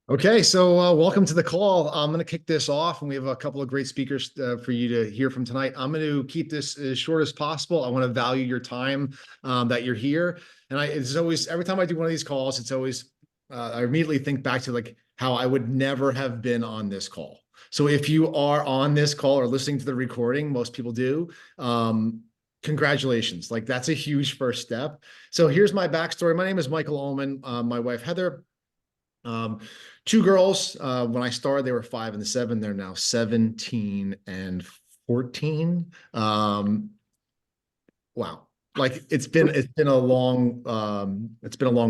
Okay, so welcome to the call. I'm going to kick this off, and we have a couple of great speakers for you to hear from tonight. I'm going to keep this as short as possible. I want to value your time that you're here, and it's always every time I do one of these calls, it's always I immediately think back to like how I would never have been on this call. So if you are on this call or listening to the recording, most people do. Congratulations! Like that's a huge first step. So here's my backstory. My name is Michael Ullman. My wife Heather. Um, Two girls. When I started, they were 5 and 7. They're now 17 and 14. Wow. Like it's been a long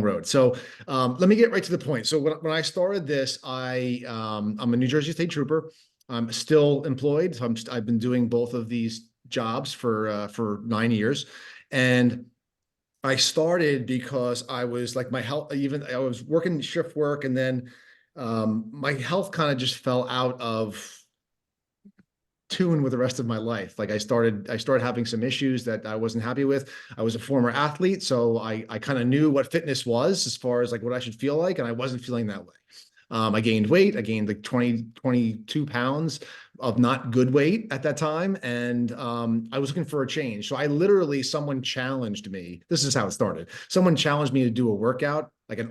road. So let me get right to the point. So when I started this, I'm a New Jersey State Trooper. I'm still employed. So I've been doing both of these jobs for 9 years, and I started because I was like my health, even I was working shift work, and then my health kind of just fell out of tune with the rest of my life. Like I started having some issues that I wasn't happy with. I was a former athlete, so I kind of knew what fitness was as far as like what I should feel like, and I wasn't feeling that way. I gained weight. I gained like 22 pounds of not good weight at that time. And I was looking for a change. So someone challenged me. This is how it started. Someone challenged me to do a workout, like a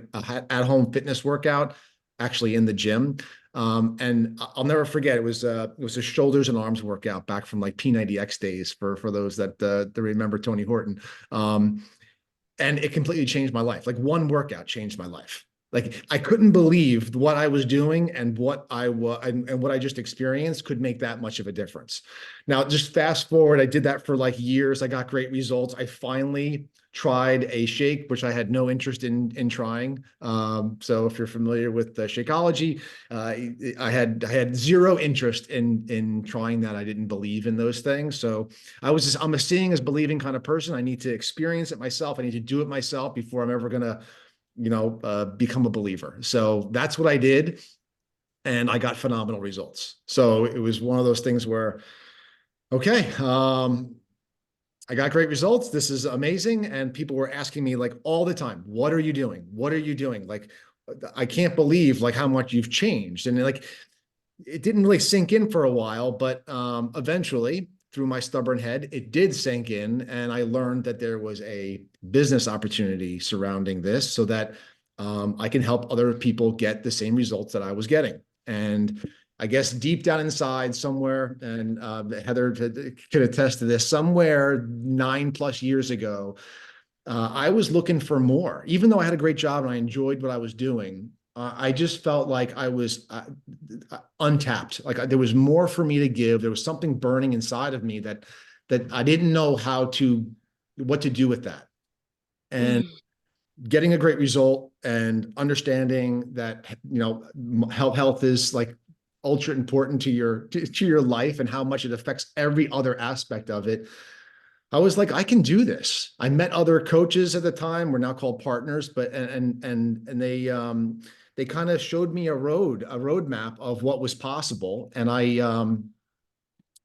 at-home fitness workout, actually in the gym. And I'll never forget. It was a shoulders and arms workout back from like P90X days for those that remember Tony Horton. And it completely changed my life. Like one workout changed my life. Like I couldn't believe what I was doing and what I was and what I just experienced could make that much of a difference. Now, just fast forward, I did that for like years. I got great results. I finally tried a shake, which I had no interest in trying. So if you're familiar with the Shakeology, I had zero interest in trying that. I didn't believe in those things. So I'm a seeing is believing kind of person. I need to experience it myself. I need to do it myself before I'm ever gonna become a believer. So that's what I did. And I got phenomenal results. So it was one of those things where, okay, I got great results. This is amazing. And people were asking me like all the time, what are you doing? What are you doing? Like, I can't believe like how much you've changed. And like, it didn't really sink in for a while, but eventually, through my stubborn head, it did sink in, and I learned that there was a business opportunity surrounding this, so that I can help other people get the same results that I was getting. And I guess deep down inside, somewhere, and Heather could attest to this, somewhere 9+ years ago, I was looking for more. Even though I had a great job and I enjoyed what I was doing, I just felt like I was untapped. Like there was more for me to give. There was something burning inside of me that I didn't know what to do with that. And Mm. getting a great result and understanding that health is like ultra important to your life and how much it affects every other aspect of it. I was like, I can do this. I met other coaches at the time. We're now called partners, but and they kind of showed me a roadmap of what was possible, and I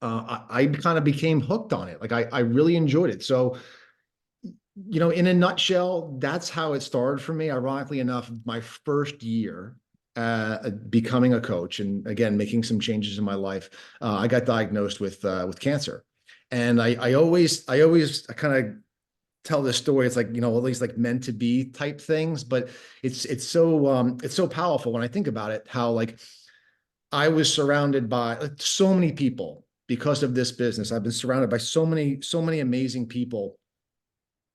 kind of became hooked on it. Like I really enjoyed it. So in a nutshell, that's how it started for me. Ironically enough, my first year becoming a coach and again making some changes in my life, I got diagnosed with cancer. And I always kind of tell this story. It's like, all these like meant to be type things, but it's so powerful when I think about it, how like I was surrounded by like, so many people because of this business. I've been surrounded by so many amazing people,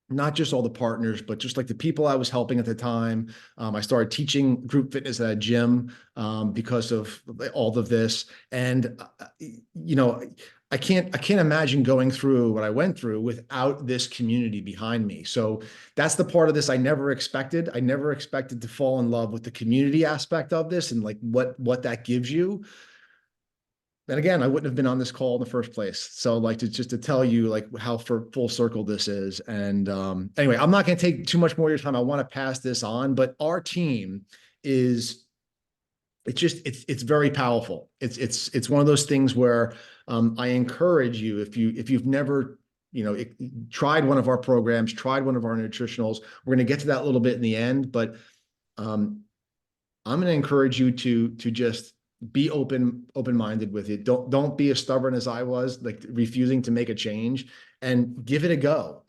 not just all the partners, but just like the people I was helping at the time. I started teaching group fitness at a gym because of all of this. And, I can't imagine going through what I went through without this community behind me. So that's the part of this I never expected. I never expected to fall in love with the community aspect of this and like what that gives you. And again, I wouldn't have been on this call in the first place. So like just to tell you like how for full circle this is. And anyway, I'm not going to take too much more of your time. I want to pass this on, but our team is it's very powerful. It's one of those things where I encourage you, if you've never tried one of our programs, tried one of our nutritionals, we're going to get to that a little bit in the end, but um, I'm going to encourage you to just be open-minded with it. Don't be as stubborn as I was, like refusing to make a change, and give it a go.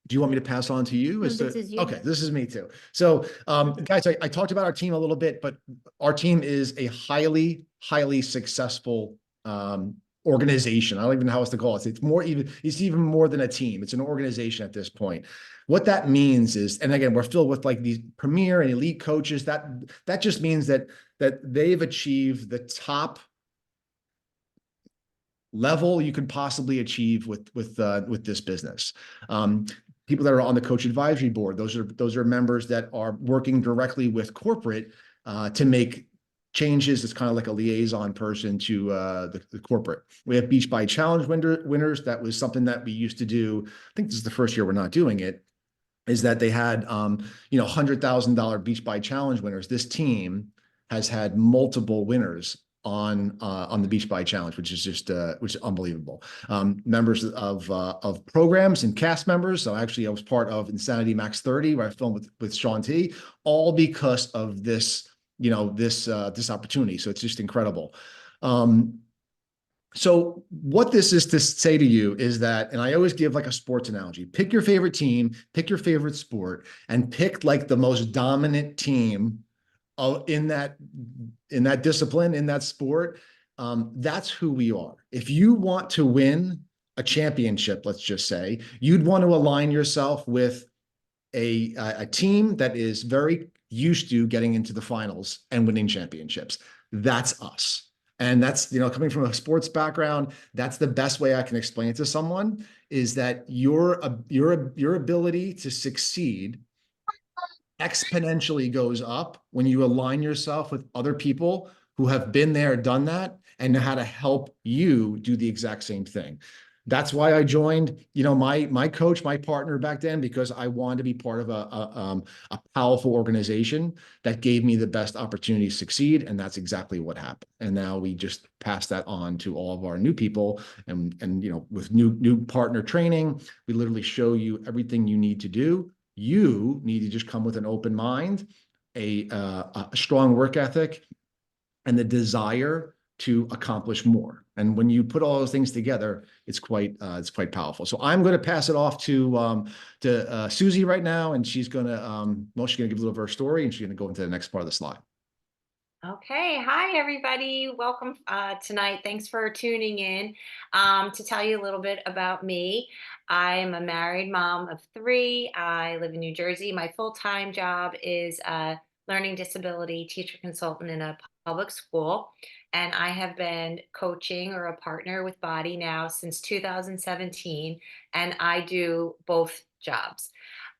Do you want me to pass on to you? No, this is you. Okay, this is me too. So, guys, I talked about our team a little bit, but our team is a highly successful organization. I don't even know how else to call it. It's even more than a team. It's an organization at this point. What that means is, and again, we're filled with like these premier and elite coaches. That just means that they've achieved the top level you could possibly achieve with this business. People that are on the coach advisory board, those are members that are working directly with corporate to make changes. It's kind of like a liaison person to the corporate. We have Beach by Challenge winners. That was something that we used to do. I think this is the first year we're not doing it. Is that they had $100,000 Beach by Challenge winners. This team has had multiple winners on the Beach by Challenge, which is unbelievable. Members of programs and cast members. So actually, I was part of Insanity Max 30, where I filmed with Sean T, all because of this, this opportunity. So it's just incredible. So what this is to say to you is that, and I always give like a sports analogy, pick your favorite team, pick your favorite sport, and pick like the most dominant team in that discipline, in that sport. That's who we are. If you want to win a championship, let's just say, you'd want to align yourself with a team that is very used to getting into the finals and winning championships. That's us. And that's, coming from a sports background, that's the best way I can explain it to someone, is that your ability to succeed exponentially goes up when you align yourself with other people who have been there, done that, and know how to help you do the exact same thing. That's why I joined, my coach, my partner back then, because I wanted to be part of a powerful organization that gave me the best opportunity to succeed, and that's exactly what happened. And now we just pass that on to all of our new people, and with new partner training, we literally show you everything you need to do. You need to just come with an open mind, a strong work ethic, and the desire to accomplish more. And when you put all those things together, it's quite powerful. So I'm going to pass it off to Susie right now, and she's going to she's going to give a little of her story, and she's going to go into the next part of the slide. Okay. Hi, everybody. Welcome tonight. Thanks for tuning in. To tell you a little bit about me, I'm a married mom of three. I live in New Jersey. My full-time job is a learning disability teacher consultant in a public school. And I have been coaching or a partner with BODi now since 2017. And I do both jobs.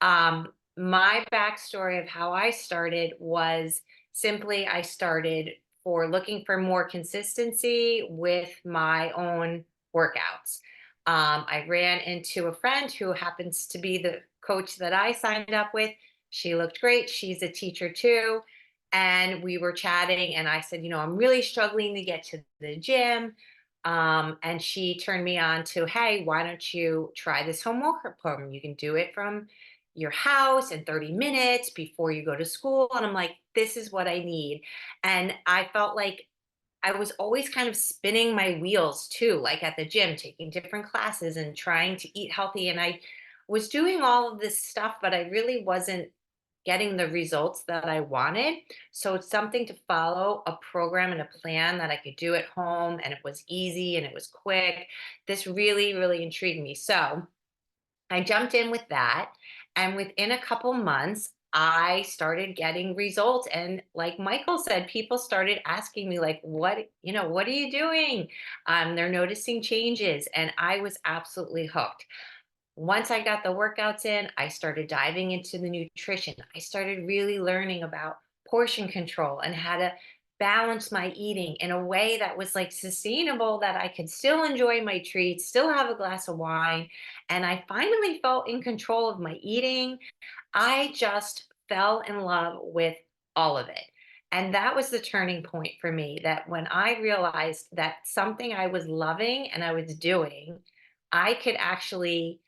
My backstory of how I started was simply I started for looking for more consistency with my own workouts. I ran into a friend who happens to be the coach that I signed up with. She looked great. She's a teacher too. And we were chatting, and I said, I'm really struggling to get to the gym. And she turned me on to, hey, why don't you try this home workout program? You can do it from your house in 30 minutes before you go to school. And I'm like, this is what I need. And I felt like I was always kind of spinning my wheels too, like at the gym, taking different classes and trying to eat healthy. And I was doing all of this stuff, but I really wasn't getting the results that I wanted. So it's something to follow a program and a plan that I could do at home, and it was easy and it was quick. This really, really intrigued me. So I jumped in with that. And within a couple months, I started getting results. And like Michael said, people started asking me, like, what are you doing? They're noticing changes. And I was absolutely hooked. Once I got the workouts in, I started diving into the nutrition. I started really learning about portion control and how to balance my eating in a way that was like sustainable, that I could still enjoy my treats, still have a glass of wine. And I finally felt in control of my eating. I just fell in love with all of it. And that was the turning point for me, that when I realized that something I was loving and I was doing, I could actually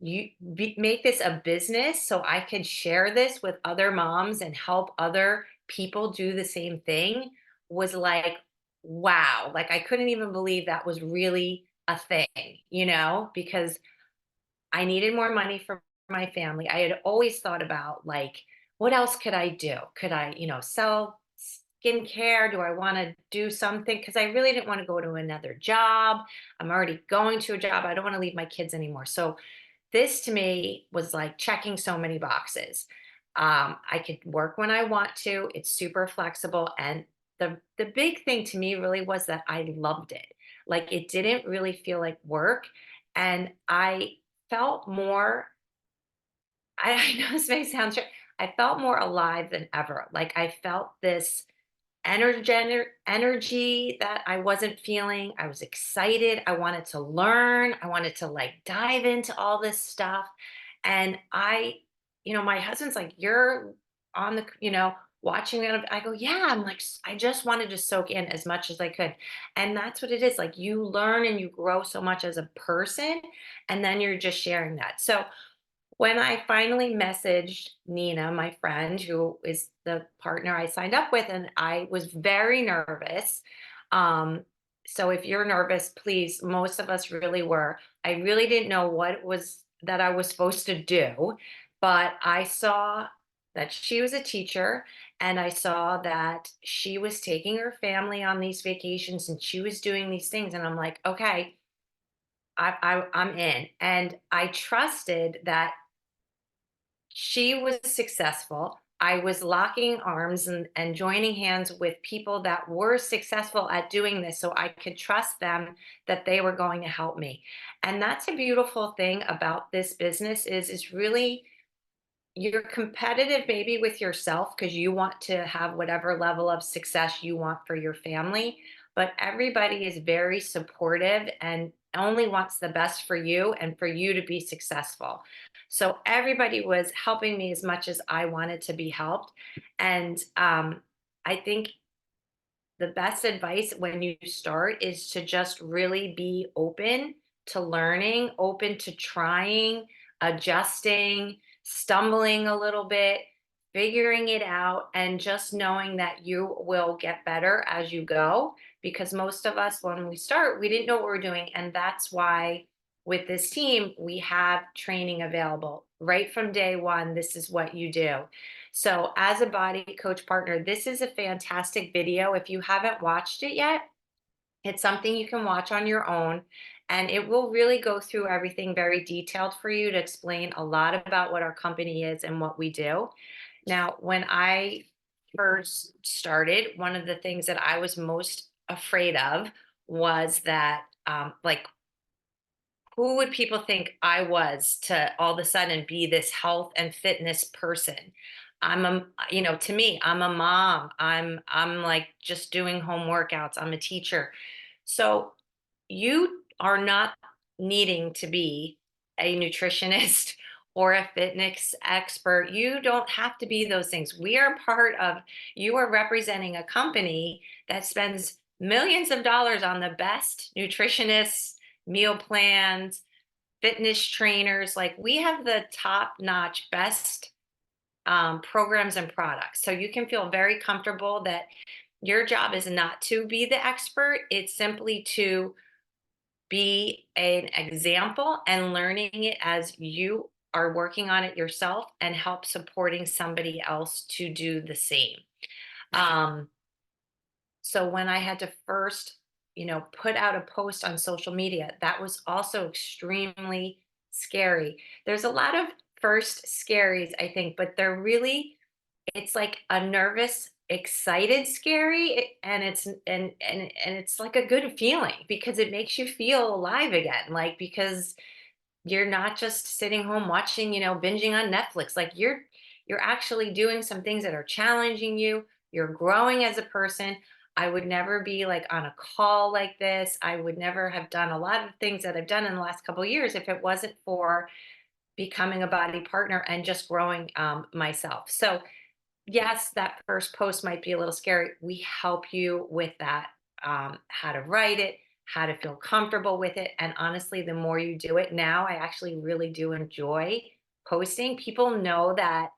make this a business, so I can share this with other moms and help other people do the same thing was like, wow, like I couldn't even believe that was really a thing, because I needed more money for my family. I had always thought about like, what else could I do? Could I, sell skincare? Do I want to do something? Because I really didn't want to go to another job. I'm already going to a job. I don't want to leave my kids anymore. So this to me was like checking so many boxes. I could work when I want to. It's super flexible, and the big thing to me really was that I loved it. Like it didn't really feel like work, and I felt more. I know this may sound strange. I felt more alive than ever. Like I felt this energy that I wasn't feeling. I was excited. I wanted to learn. I wanted to like dive into all this stuff. And my husband's like, you're on the, watching it. I go, yeah. I'm like, I just wanted to soak in as much as I could. And that's what it is. Like you learn and you grow so much as a person. And then you're just sharing that. So when I finally messaged Nina, my friend, who is the partner I signed up with, and I was very nervous. Um, so if you're nervous, please, most of us really were. I really didn't know what it was that I was supposed to do, but I saw that she was a teacher and I saw that she was taking her family on these vacations and she was doing these things. And I'm like, okay, I'm in. And I trusted that she was successful. I was locking arms and joining hands with people that were successful at doing this so I could trust them that they were going to help me. And that's a beautiful thing about this business is really you're competitive maybe with yourself because you want to have whatever level of success you want for your family, but everybody is very supportive and only wants the best for you and for you to be successful. So everybody was helping me as much as I wanted to be helped. And I think the best advice when you start is to just really be open to learning, open to trying, adjusting, stumbling a little bit, figuring it out, and just knowing that you will get better as you go. Because most of us, when we start, we didn't know what we are doing. And that's why with this team, we have training available right from day one. This is what you do. So, as a BODi coach partner, this is a fantastic video. If you haven't watched it yet, it's something you can watch on your own, and it will really go through everything very detailed for you to explain a lot about what our company is and what we do. Now, when I first started, one of the things that I was most afraid of was that, like, who would people think I was to all of a sudden be this health and fitness person? To me, I'm a mom. I'm like just doing home workouts. I'm a teacher. So you are not needing to be a nutritionist or a fitness expert. You don't have to be those things. We are part of, you are representing a company that spends millions of dollars on the best nutritionists, meal plans, fitness trainers. Like we have the top notch, best programs and products. So you can feel very comfortable that your job is not to be the expert, it's simply to be an example and learning it as you are working on it yourself and help supporting somebody else to do the same. Um, so when I had to first, put out a post on social media, that was also extremely scary. There's a lot of first scaries, I think, but they're really it's like a nervous, excited scary, and it's like a good feeling because it makes you feel alive again, like, because you're not just sitting home watching, binging on Netflix, like, you're actually doing some things that are challenging you, you're growing as a person. I would never be, like, on a call like this, I would never have done a lot of things that I've done in the last couple of years if it wasn't for becoming a BODi partner and just growing, myself. So yes, that first post might be a little scary. We help you with that, how to write it, how to feel comfortable with it. And honestly, the more you do it now, I actually really do enjoy posting. People know that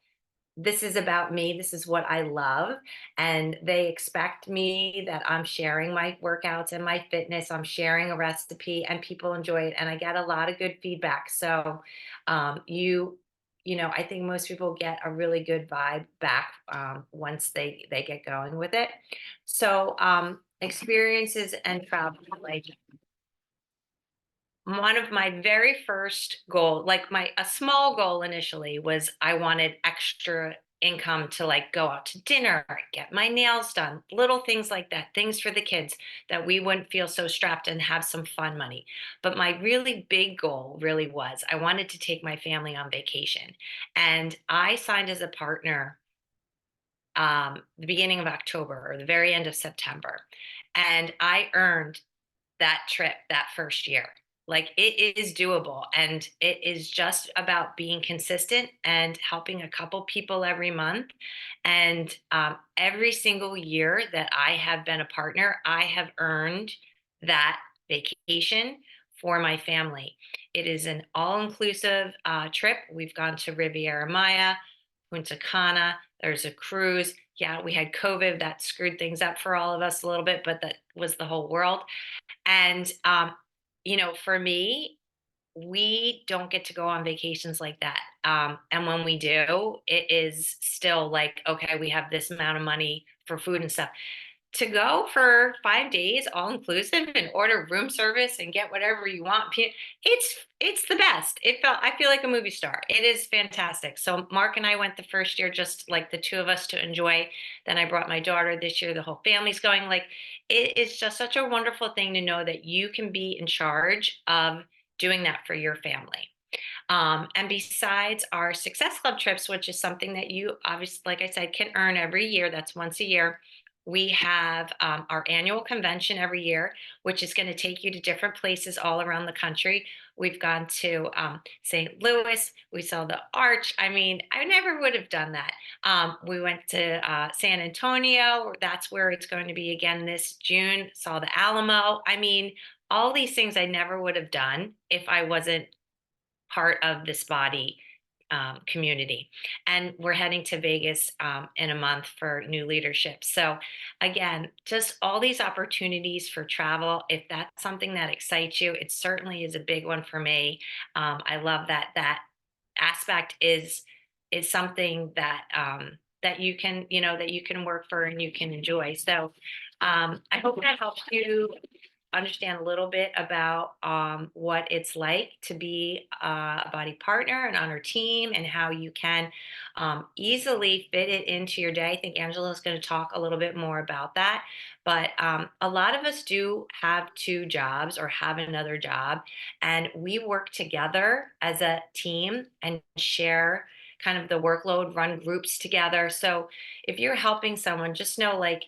this is about me. This is what I love. And they expect me that I'm sharing my workouts and my fitness. I'm sharing a recipe and people enjoy it. And I get a lot of good feedback. So I think most people get a really good vibe back once they get going with it. So experiences and travel, like one of my very first goal, like my a small goal initially, was I wanted extra income to like go out to dinner, get my nails done, little things like that, things for the kids that we wouldn't feel so strapped and have some fun money. But my really big goal really was I wanted to take my family on vacation. And I signed as a partner the beginning of October or the very end of September. And I earned that trip that first year. Like it is doable, and it is just about being consistent and helping a couple people every month. And every single year that I have been a partner, I have earned that vacation for my family. It is an all-inclusive trip. We've gone to Riviera Maya, Punta Cana. There's a cruise. Yeah, we had COVID that screwed things up for all of us a little bit, but that was the whole world. And, for me, we don't get to go on vacations like that. And when we do, it is still like, okay, we have this amount of money for food and stuff. To go for 5 days all inclusive and order room service and get whatever you want, it's the best. I feel like a movie star. It is fantastic. So Mark and I went the first year, just like the two of us, to enjoy. Then I brought my daughter this year. The whole family's going. Like, it is just such a wonderful thing to know that you can be in charge of doing that for your family. And besides our Success Club trips, which is something that you obviously, like I said, can earn every year, that's once a year. We have our annual convention every year, which is going to take you to different places all around the country. We've gone to St. Louis. We saw the Arch. I mean, I never would have done that. We went to San Antonio. That's where it's going to be again this June. Saw the Alamo. I mean, all these things I never would have done if I wasn't part of this BODi community. And we're heading to Vegas in a month for new leadership. So, again, just all these opportunities for travel. If that's something that excites you, it certainly is a big one for me. I love that aspect is something that you can work for and you can enjoy. So, I hope that helps you understand a little bit about what it's like to be a body partner and on our team, and how you can easily fit it into your day. I think Angela is going to talk a little bit more about that. But a lot of us do have two jobs or have another job, and we work together as a team and share kind of the workload, run groups together. So if you're helping someone, just know, like,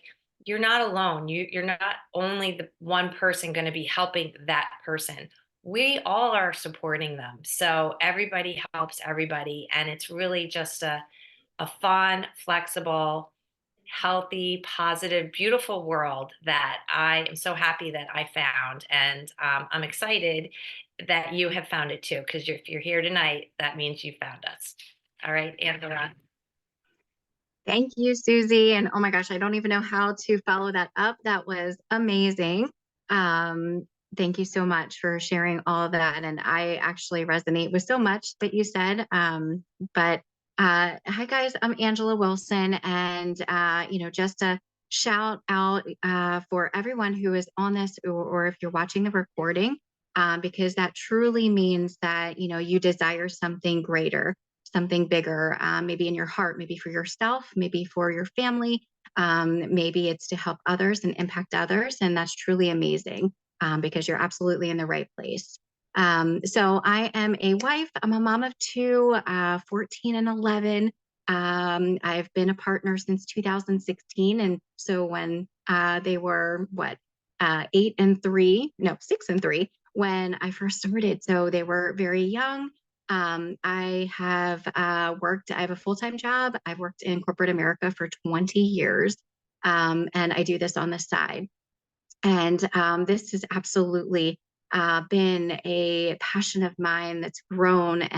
you're not alone. You're not only the one person going to be helping that person. We all are supporting them. So everybody helps everybody. And it's really just a fun, flexible, healthy, positive, beautiful world that I am so happy that I found. And I'm excited that you have found it too, because if you're here tonight, that means you found us. All right, Angela. Thank you, Susie. And oh my gosh, I don't even know how to follow that up. That was amazing. Um, thank you so much for sharing all of that. And I actually resonate with so much that you said. But hi guys, I'm Angela Wilson, and just a shout out for everyone who is on this, or if you're watching the recording, because that truly means that you desire something greater, something bigger, maybe in your heart, maybe for yourself, maybe for your family, maybe it's to help others and impact others. And that's truly amazing, because you're absolutely in the right place. So I am a wife. I'm a mom of two, 14 and 11. I've been a partner since 2016. And so when they were, 8 and 3, no, 6 and 3, when I first started. So they were very young. I have I have a full-time job. I've worked in corporate America for 20 years, and I do this on the side. And this has absolutely been a passion of mine that's grown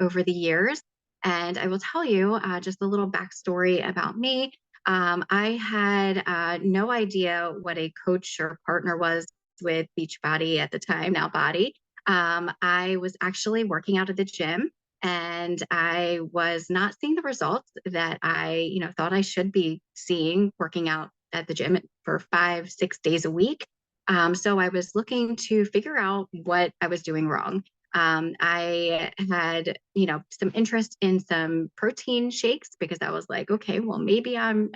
over the years. And I will tell you just a little backstory about me. I had no idea what a coach or partner was with Beachbody at the time, now BODi. I was actually working out at the gym, and I was not seeing the results that I, thought I should be seeing working out at the gym for 5, 6 days a week. So I was looking to figure out what I was doing wrong. I had, some interest in some protein shakes because I was like, okay, well, maybe I'm,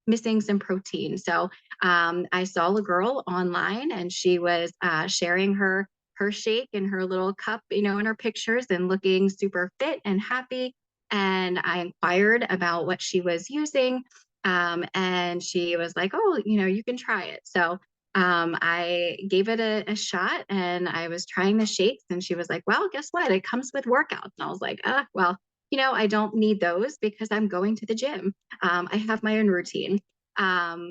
missing some protein. So I saw a girl online, and she was sharing her shake in her little cup, in her pictures, and looking super fit and happy. And I inquired about what she was using. And she was like, oh, you can try it. So I gave it a shot, and I was trying the shakes, and she was like, well, guess what? It comes with workouts. And I was like, well, I don't need those because I'm going to the gym. I have my own routine.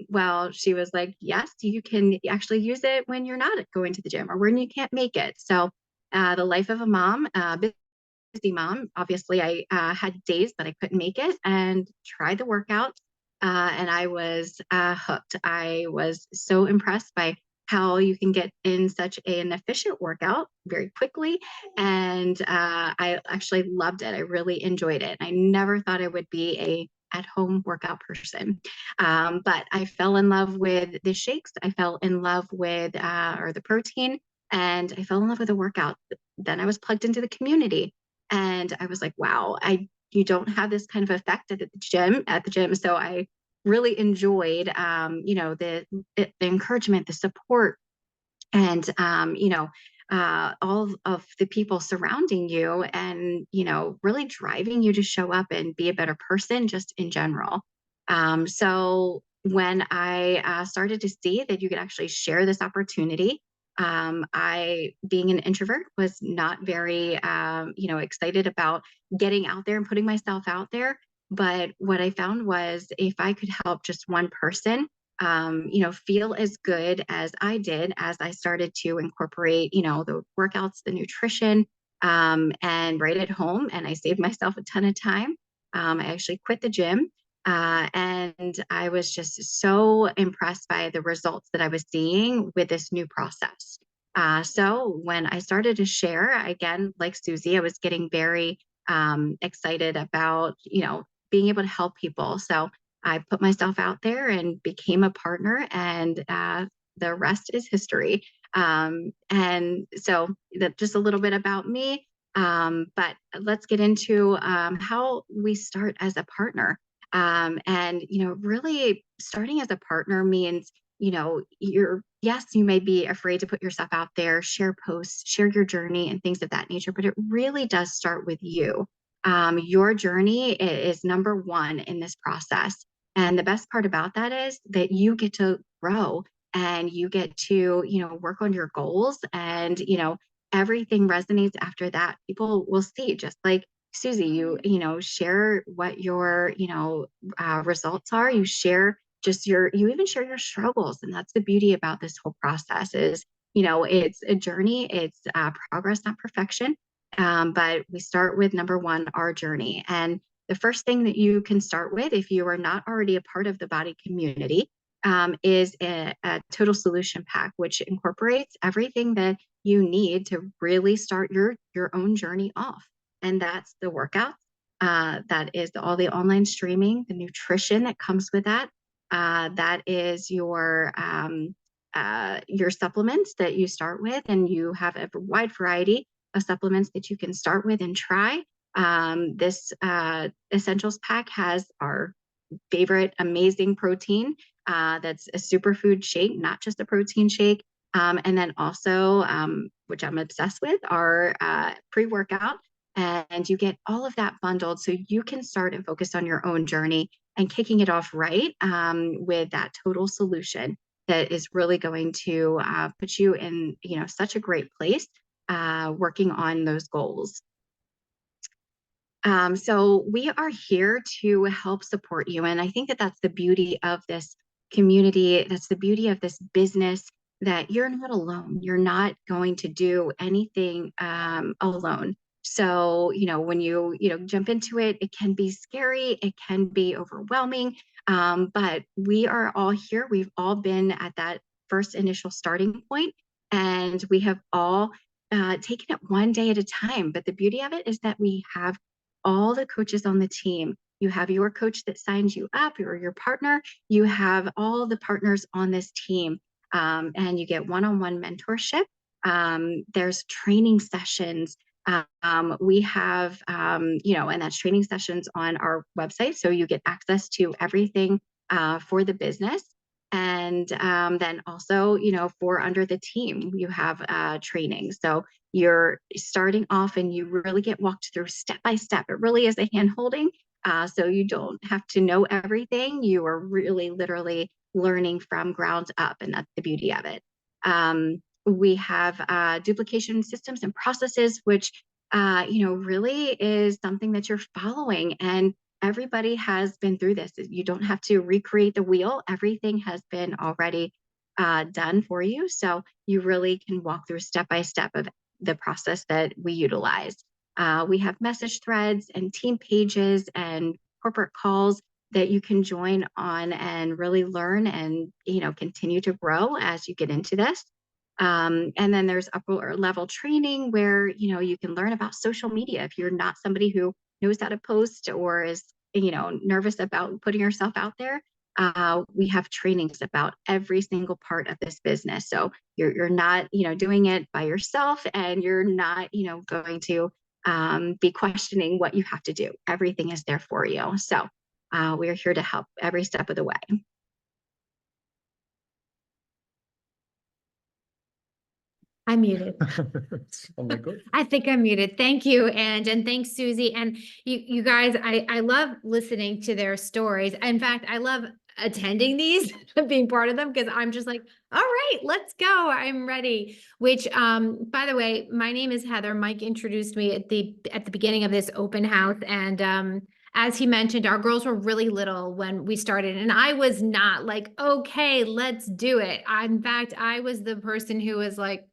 Well, she was like, yes, you can actually use it when you're not going to the gym or when you can't make it. So the life of a mom, busy mom, obviously I had days that I couldn't make it, and tried the workout. And I was hooked. I was so impressed by how you can get in such an efficient workout very quickly. And I actually loved it. I really enjoyed it. I never thought I would be a at-home workout person. But I fell in love with the shakes. I fell in love with or the protein, and I fell in love with the workout. Then I was plugged into the community, and I was like, wow, you don't have this kind of effect at the gym. So I really enjoyed, the encouragement, the support, and all of the people surrounding you, and really driving you to show up and be a better person just in general. So when I started to see that you could actually share this opportunity, I, being an introvert, was not very excited about getting out there and putting myself out there. But what I found was, if I could help just one person feel as good as I did as I started to incorporate, the workouts, the nutrition, and right at home. And I saved myself a ton of time. I actually quit the gym. And I was just so impressed by the results that I was seeing with this new process. So when I started to share, again, like Susie, I was getting very excited about, being able to help people. So I put myself out there and became a partner, and the rest is history. And so that's just a little bit about me. But let's get into how we start as a partner. And really starting as a partner means, yes, you may be afraid to put yourself out there, share posts, share your journey, and things of that nature, but it really does start with you. Your journey is number one in this process. And the best part about that is that you get to grow, and you get to, work on your goals, and, everything resonates after that. People will see, just like Susie, you share what your, results are. You share just you even share your struggles. And that's the beauty about this whole process is, it's a journey, it's progress, not perfection. But we start with number one, our journey. And the first thing that you can start with, if you are not already a part of the BODi community, is a total solution pack, which incorporates everything that you need to really start your own journey off. And that's the workouts. That is all the online streaming, the nutrition that comes with that. That is your supplements that you start with, and you have a wide variety of supplements that you can start with and try. This essentials pack has our favorite amazing protein. That's a superfood shake, not just a protein shake. And then also, which I'm obsessed with, our pre-workout. And you get all of that bundled so you can start and focus on your own journey and kicking it off right, with that total solution that is really going to put you in, such a great place working on those goals. So we are here to help support you. And I think that that's the beauty of this community. That's the beauty of this business, that you're not alone. You're not going to do anything alone. So, when you jump into it, it can be scary, it can be overwhelming. But we are all here. We've all been at that first initial starting point, and we have all taken it one day at a time. But the beauty of it is that we have all the coaches on the team. You have your coach that signs you up, or your partner. You have all the partners on this team, and you get one-on-one mentorship. There's training sessions. We have, and that's training sessions on our website. So you get access to everything for the business. And then also, for under the team, you have training. So you're starting off and you really get walked through step by step. It really is a hand holding. So you don't have to know everything. You are really literally learning from ground up, and that's the beauty of it. We have duplication systems and processes, which really is something that you're following. And everybody has been through this. You don't have to recreate the wheel. Everything has been already done for you. So you really can walk through step by step of the process that we utilize. We have message threads and team pages and corporate calls that you can join on and really learn and, continue to grow as you get into this. And then there's upper level training where, you can learn about social media. If you're not somebody who knows how to post or is, nervous about putting yourself out there, we have trainings about every single part of this business. So you're not, doing it by yourself, and you're not, going to be questioning what you have to do. Everything is there for you. So we are here to help every step of the way. I'm muted. Oh my God. I think I'm muted. Thank you, and thanks, Susie. And you guys, I love listening to their stories. In fact, I love attending these, being part of them, because I'm just like, all right, let's go. I'm ready. Which, by the way, my name is Heather. Mike introduced me at the beginning of this open house, and as he mentioned, our girls were really little when we started, and I was not like, okay, let's do it. In fact, I was the person who was like,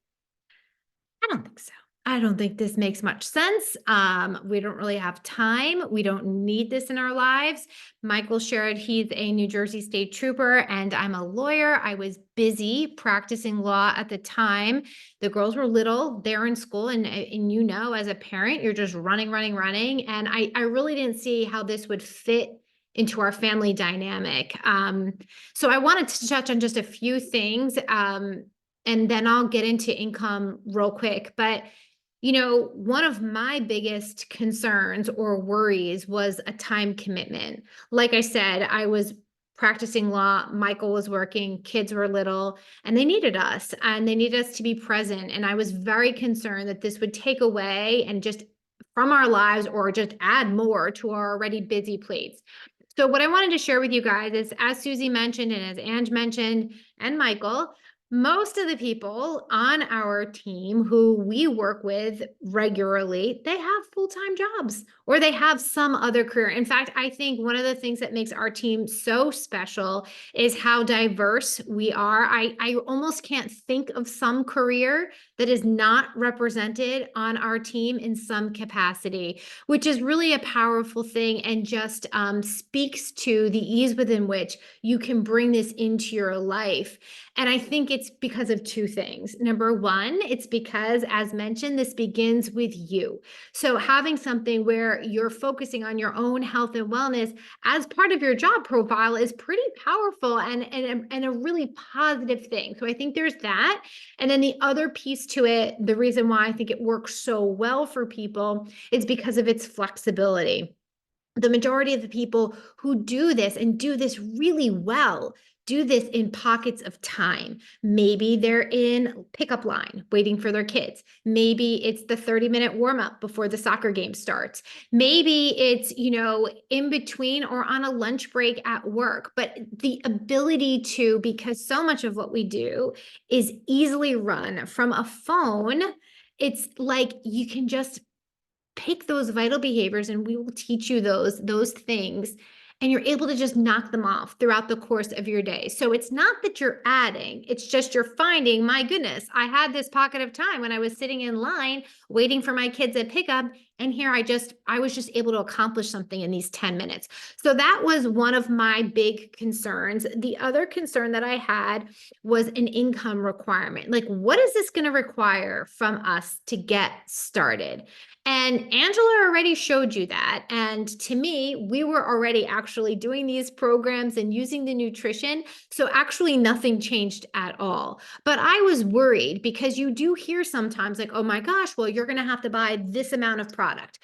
I don't think so. I don't think this makes much sense. We don't really have time. We don't need this in our lives. Michael shared he's a New Jersey State Trooper and I'm a lawyer. I was busy practicing law at the time. The girls were little, they're in school, and as a parent, you're just running. And I really didn't see how this would fit into our family dynamic. So I wanted to touch on just a few things. And then I'll get into income real quick. But, one of my biggest concerns or worries was a time commitment. Like I said, I was practicing law, Michael was working, kids were little, and they needed us to be present. And I was very concerned that this would take away and just from our lives or just add more to our already busy plates. So what I wanted to share with you guys is, as Susie mentioned, and as Ange mentioned, and Michael, most of the people on our team who we work with regularly, they have full-time jobs or they have some other career. In fact, I think one of the things that makes our team so special is how diverse we are. I almost can't think of some career that is not represented on our team in some capacity, which is really a powerful thing and just speaks to the ease within which you can bring this into your life. And I think it's because of two things. Number one, it's because, as mentioned, this begins with you. So having something where you're focusing on your own health and wellness as part of your job profile is pretty powerful and a really positive thing. So I think there's that. And then the other piece to it, the reason why I think it works so well for people is because of its flexibility. The majority of the people who do this and do this really well do this in pockets of time. Maybe they're in pickup line waiting for their kids. Maybe it's the 30-minute warm up before the soccer game starts. Maybe it's, in between or on a lunch break at work. But the ability to, because so much of what we do is easily run from a phone, it's like you can just pick those vital behaviors and we will teach you those things. and you're able to just knock them off throughout the course of your day. So it's not that you're adding, it's just you're finding, my goodness, I had this pocket of time when I was sitting in line waiting for my kids at pickup, and here I was just able to accomplish something in these 10 minutes. So that was one of my big concerns. The other concern that I had was an income requirement. Like, what is this going to require from us to get started? And Angela already showed you that. And to me, we were already actually doing these programs and using the nutrition. So actually nothing changed at all. But I was worried because you do hear sometimes like, oh my gosh, well, you're going to have to buy this amount of product.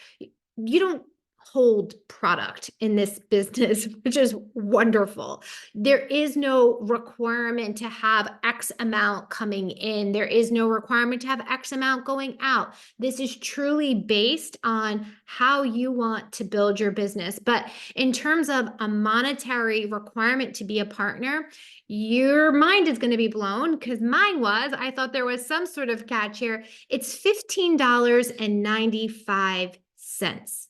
You don't hold product in this business, which is wonderful. There is no requirement to have X amount coming in. There is no requirement to have X amount going out. This is truly based on how you want to build your business. But in terms of a monetary requirement to be a partner, your mind is going to be blown, because mine was. I thought there was some sort of catch here. It's $15.95.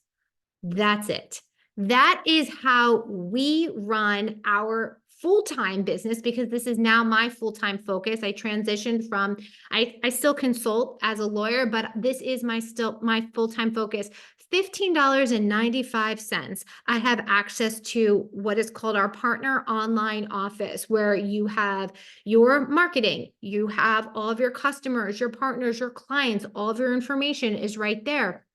That's it. That is how we run our full-time business, because this is now my full-time focus. I transitioned from, I still consult as a lawyer, but this is my full-time focus. $15.95. I have access to what is called our partner online office, where you have your marketing, you have all of your customers, your partners, your clients, all of your information is right there.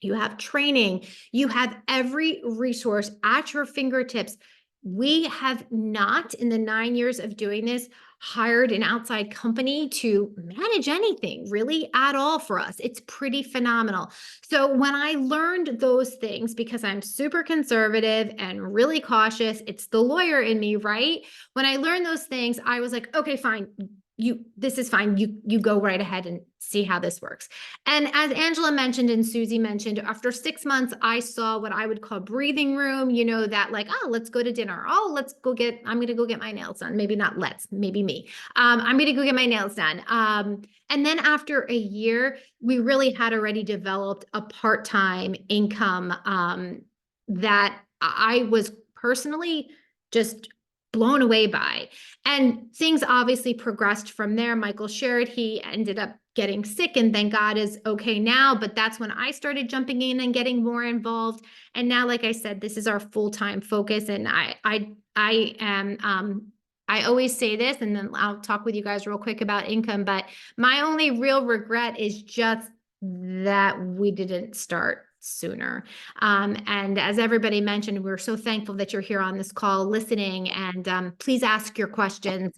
You have training, you have every resource at your fingertips. We have not, in the 9 years of doing this, hired an outside company to manage anything really at all for us. It's pretty phenomenal. So when I learned those things, because I'm super conservative and really cautious, it's the lawyer in me, right? When I learned those things, I was like, okay, fine. This is fine. You go right ahead and see how this works. And as Angela mentioned and Susie mentioned, after 6 months, I saw what I would call breathing room, that like, oh, let's go to dinner. Oh, I'm going to go get my nails done. Maybe not maybe me. I'm going to go get my nails done. And then after a year, we really had already developed a part-time income that I was personally just blown away by. And things obviously progressed from there. Michael shared he ended up getting sick, and thank God is okay now. But that's when I started jumping in and getting more involved. And now, like I said, this is our full-time focus. And I always say this, and then I'll talk with you guys real quick about income. But my only real regret is just that we didn't start sooner. And as everybody mentioned, we're so thankful that you're here on this call listening, and please ask your questions,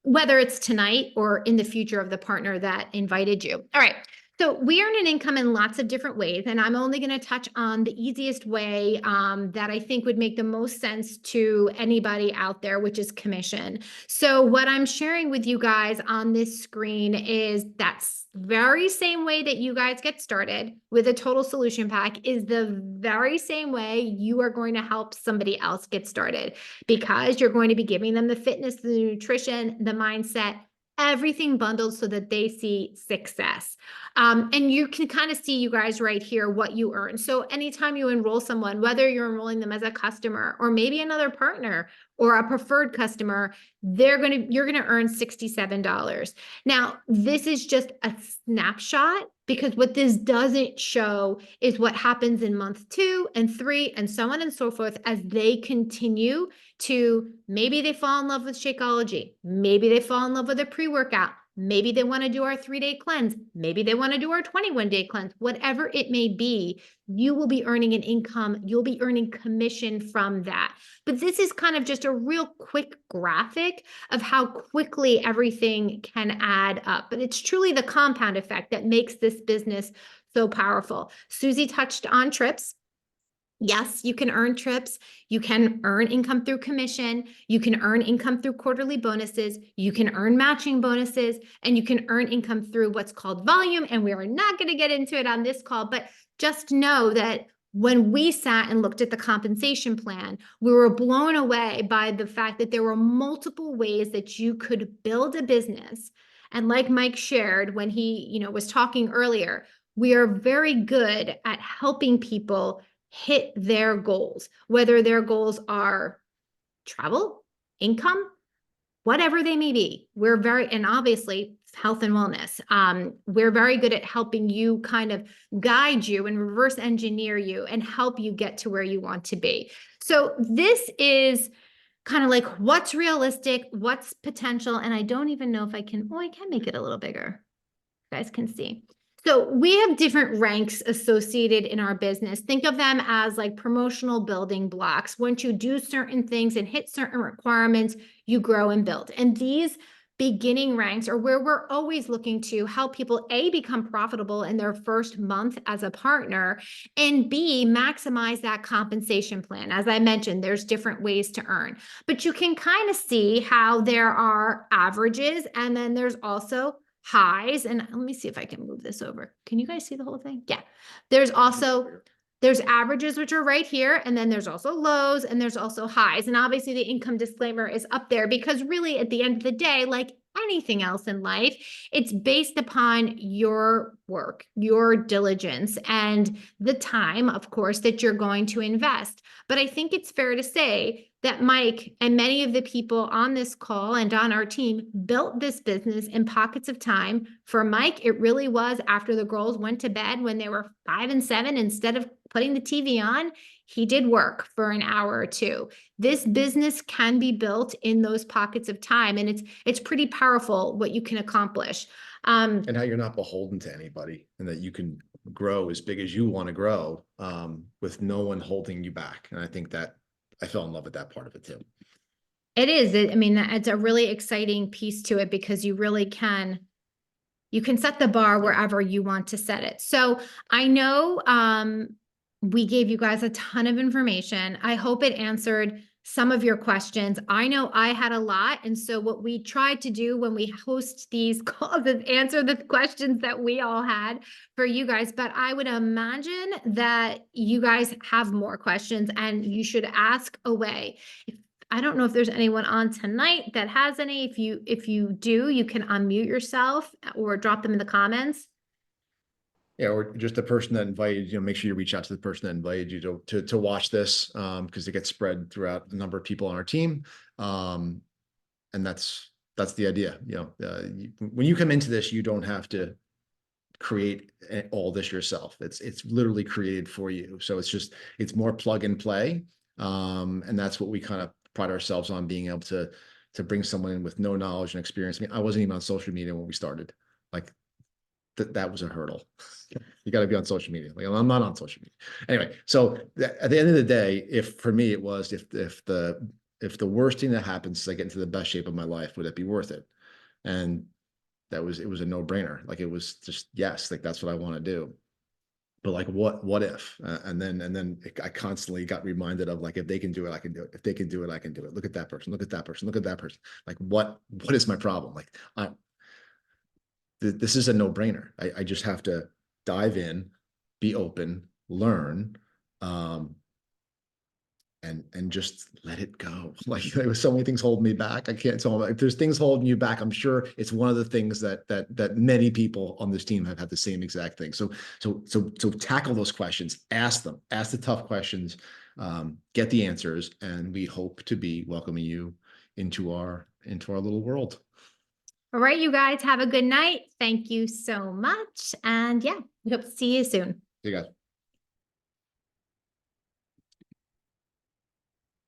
whether it's tonight or in the future, of the partner that invited you. All right. So we earn an income in lots of different ways, and I'm only going to touch on the easiest way that I think would make the most sense to anybody out there, which is commission. So what I'm sharing with you guys on this screen is that very same way that you guys get started with a total solution pack is the very same way you are going to help somebody else get started, because you're going to be giving them the fitness, the nutrition, the mindset, everything bundled so that they see success. And you can kind of see, you guys, right here, what you earn. So anytime you enroll someone, whether you're enrolling them as a customer or maybe another partner or a preferred customer, you're going to earn $67. Now, this is just a snapshot, because what this doesn't show is what happens in month 2 and 3 and so on and so forth as they continue to, maybe they fall in love with Shakeology, maybe they fall in love with a pre-workout, maybe they want to do our 3-day cleanse, maybe they want to do our 21-day cleanse, whatever it may be, you will be earning an income, you'll be earning commission from that. But this is kind of just a real quick graphic of how quickly everything can add up. But it's truly the compound effect that makes this business so powerful. Susie touched on trips. Yes, you can earn trips. You can earn income through commission. You can earn income through quarterly bonuses. You can earn matching bonuses, and you can earn income through what's called volume. And we are not going to get into it on this call, but just know that when we sat and looked at the compensation plan, we were blown away by the fact that there were multiple ways that you could build a business. And like Mike shared when he, was talking earlier, we are very good at helping people hit their goals, whether their goals are travel, income, whatever they may be. We're very, and obviously health and wellness. We're very good at helping you kind of guide you and reverse engineer you and help you get to where you want to be. So this is kind of like what's realistic, what's potential. And I don't even know if I can make it a little bigger. You guys can see. So we have different ranks associated in our business. Think of them as like promotional building blocks. Once you do certain things and hit certain requirements, you grow and build. And these beginning ranks are where we're always looking to help people, A, become profitable in their first month as a partner, and B, maximize that compensation plan. As I mentioned, there's different ways to earn, but you can kind of see how there are averages and then there's also highs. And let me see if I can move this over. Can you guys see the whole thing? Yeah. There's averages, which are right here. And then there's also lows and there's also highs. And obviously the income disclaimer is up there because really at the end of the day, like anything else in life, it's based upon your work, your diligence, and the time, of course, that you're going to invest. But I think it's fair to say that Mike and many of the people on this call and on our team built this business in pockets of time. For Mike, it really was after the girls went to bed when they were 5 and 7, instead of putting the TV on, he did work for an hour or two. This business can be built in those pockets of time, and it's pretty powerful what you can accomplish. And how you're not beholden to anybody, and that you can grow as big as you want to grow, with no one holding you back. And I think that I fell in love with that part of it too. It is. I mean, it's a really exciting piece to it because you really can, you can set the bar wherever you want to set it. So I know we gave you guys a ton of information. I hope it answered some of your questions. I know I had a lot. And so what we tried to do when we host these calls is answer the questions that we all had for you guys. But I would imagine that you guys have more questions and you should ask away. I don't know if there's anyone on tonight that has any. If you do, you can unmute yourself or drop them in the comments. Yeah, or just the person that invited you, make sure you reach out to the person that invited you to watch this, because it gets spread throughout a number of people on our team. And that's the idea. When you come into this, you don't have to create all this yourself. It's literally created for you. So it's more plug and play. And that's what we kind of pride ourselves on, being able to bring someone in with no knowledge and experience. I mean, I wasn't even on social media when we started. Like that was a hurdle. You got to be on social media. Like, I'm not on social media. Anyway, so at the end of the day, for me, it was, if the worst thing that happens is I get into the best shape of my life, would it be worth it? And it was a no brainer. Like, it was just, yes, like that's what I want to do. But like, what if? And then I constantly got reminded of, like, if they can do it, I can do it. If they can do it, I can do it. Look at that person. Look at that person. Look at that person. Like, what is my problem? Like, this is a no brainer. I just have to dive in, be open, learn, and just let it go. Like, there was so many things holding me back. I can't tell them. If there's things holding you back, I'm sure it's one of the things that many people on this team have had the same exact thing. So tackle those questions, ask them, ask the tough questions, get the answers, and we hope to be welcoming you into our little world. All right, you guys have a good night. Thank you so much. And yeah, we hope to see you soon. See you guys.